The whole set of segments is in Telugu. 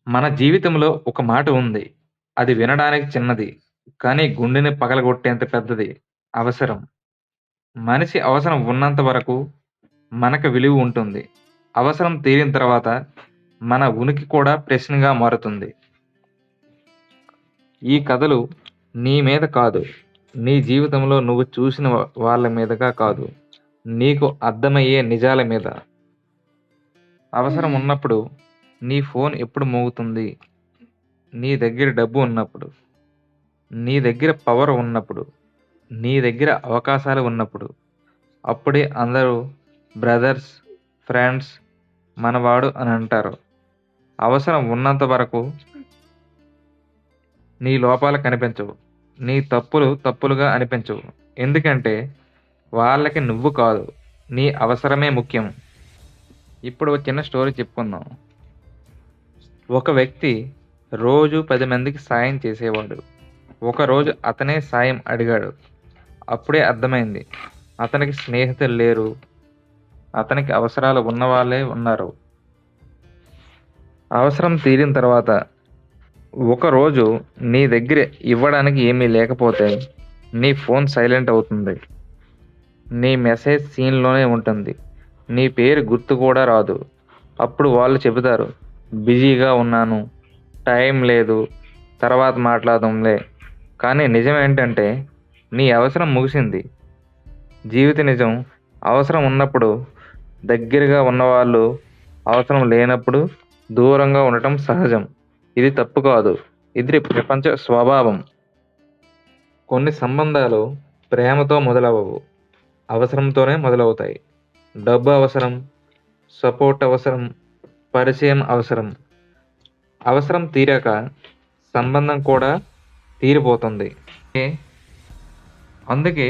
మన జీవితంలో ఒక మాట ఉంది. అది వినడానికి చిన్నది, కానీ గుండెని పగలగొట్టేంత పెద్దది. అవసరం. మనిషి అవసరం ఉన్నంత వరకు మనకు విలువ ఉంటుంది. అవసరం తీరిన తర్వాత మన ఉనికి కూడా ప్రశ్నగా మారుతుంది. ఈ కథలు నీ మీద కాదు, నీ జీవితంలో నువ్వు చూసిన వాళ్ళ మీదగా కాదు, నీకు అర్థమయ్యే నిజాల మీద. అవసరం ఉన్నప్పుడు నీ ఫోన్ ఎప్పుడు మోగుతుంది? నీ దగ్గర డబ్బు ఉన్నప్పుడు, నీ దగ్గర పవర్ ఉన్నప్పుడు, నీ దగ్గర అవకాశాలు ఉన్నప్పుడు. అప్పుడే అందరూ బ్రదర్స్, ఫ్రెండ్స్, మనవాడు అని అంటారు. అవసరం ఉన్నంత వరకు నీ లోపాలు కనిపించవు. నీ తప్పులు తప్పులుగా అనిపించవు. ఎందుకంటే వాళ్ళకి నువ్వు కాదు, నీ అవసరమే ముఖ్యం. ఇప్పుడు ఒక చిన్న స్టోరీ చెప్పుకుందాం. ఒక వ్యక్తి రోజు 10 మందికి సాయం చేసేవాడు. ఒకరోజు అతనే సాయం అడిగాడు. అప్పుడే అర్థమైంది, అతనికి స్నేహితులు లేరు, అతనికి అవసరాలు ఉన్నవాళ్ళే ఉన్నారు. అవసరం తీరిన తర్వాత ఒకరోజు నీ దగ్గర ఇవ్వడానికి ఏమీ లేకపోతే నీ ఫోన్ సైలెంట్ అవుతుంది. నీ మెసేజ్ సీన్లోనే ఉంటుంది. నీ పేరు గుర్తు కూడా రాదు. అప్పుడు వాళ్ళు చెబుతారు, బిజీగా ఉన్నాను, టైం లేదు, తర్వాత మాట్లాడదాంలే. కానీ నిజం ఏంటంటే నీ అవసరం ముగిసింది. జీవిత నిజం, అవసరం ఉన్నప్పుడు దగ్గరగా ఉన్నవాళ్ళు, అవసరం లేనప్పుడు దూరంగా ఉండటం సహజం. ఇది తప్పు కాదు, ఇది ప్రపంచ స్వభావం. కొన్ని సంబంధాలు ప్రేమతో మొదలవవు, అవసరంతోనే మొదలవుతాయి. డబ్బు అవసరం, సపోర్ట్ అవసరం, పరిచయం అవసరం. అవసరం తీరాక సంబంధం కూడా తీరిపోతుంది. అందుకే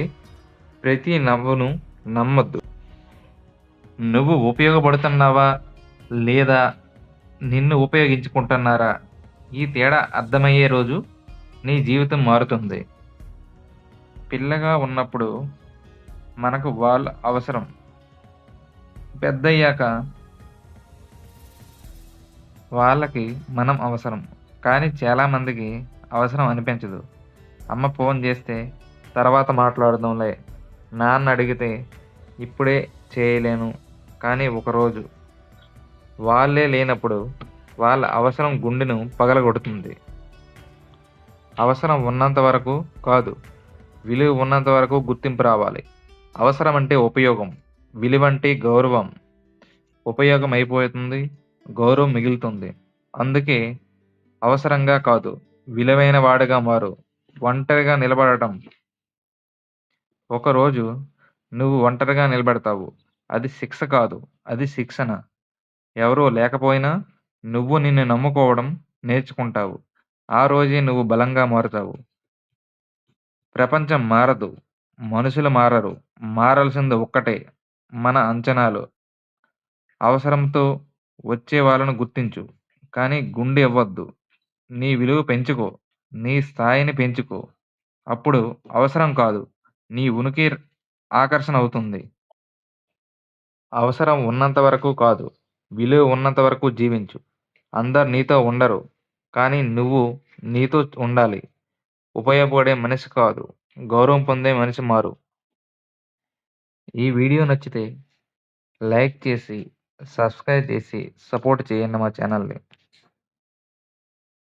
ప్రతి నవ్వును నమ్మొద్దు. నువ్వు ఉపయోగపడుతున్నావా లేదా నిన్ను ఉపయోగించుకుంటున్నారా? ఈ తేడా అర్థమయ్యే రోజు నీ జీవితం మారుతుంది. పిల్లగా ఉన్నప్పుడు మనకు వాళ్ళ అవసరం, పెద్దయ్యాక వాళ్ళకి మనం అవసరం. కానీ చాలామందికి అవసరం అనిపించదు. అమ్మ ఫోన్ చేస్తే తర్వాత మాట్లాడదాంలే, నాన్న అడిగితే ఇప్పుడే చేయలేను. కానీ ఒకరోజు వాళ్ళే లేనప్పుడు వాళ్ళ అవసరం గుండెను పగలగొడుతుంది. అవసరం ఉన్నంత వరకు కాదు, విలువ ఉన్నంత వరకు గుర్తింపు రావాలి. అవసరం అంటే ఉపయోగం, విలువ అంటే గౌరవం. ఉపయోగం అయిపోతుంది, గౌరవం మిగులుతుంది. అందుకే అవసరంగా కాదు, విలువైన వాడిగా మారు. ఒంటరిగా నిలబడటం. ఒకరోజు నువ్వు ఒంటరిగా నిలబడతావు. అది శిక్ష కాదు, అది శిక్షణ. ఎవరో లేకపోయినా నువ్వు నిన్ను నమ్ముకోవడం నేర్చుకుంటావు. ఆ రోజే నువ్వు బలంగా మారుతావు. ప్రపంచం మారదు, మనుషులు మారరు. మారాల్సింది ఒక్కటే, మన అంచనాలు. అవసరంతో వచ్చే వాళ్ళను గుర్తించు, కానీ గుండె ఇవ్వద్దు. నీ విలువ పెంచుకో, నీ స్థాయిని పెంచుకో. అప్పుడు అవసరం కాదు, నీ ఉనికి ఆకర్షణ అవుతుంది. అవసరం ఉన్నంత వరకు కాదు, విలువ ఉన్నంత వరకు జీవించు. అందరు నీతో ఉండరు, కానీ నువ్వు నీతో ఉండాలి. ఉపయోగపడే మనిషి కాదు, గౌరవం పొందే మనిషి మారు. ఈ వీడియో నచ్చితే లైక్ చేసి, సబ్స్క్రైబ్ చేసి సపోర్ట్ చేయండి మా ఛానల్ని.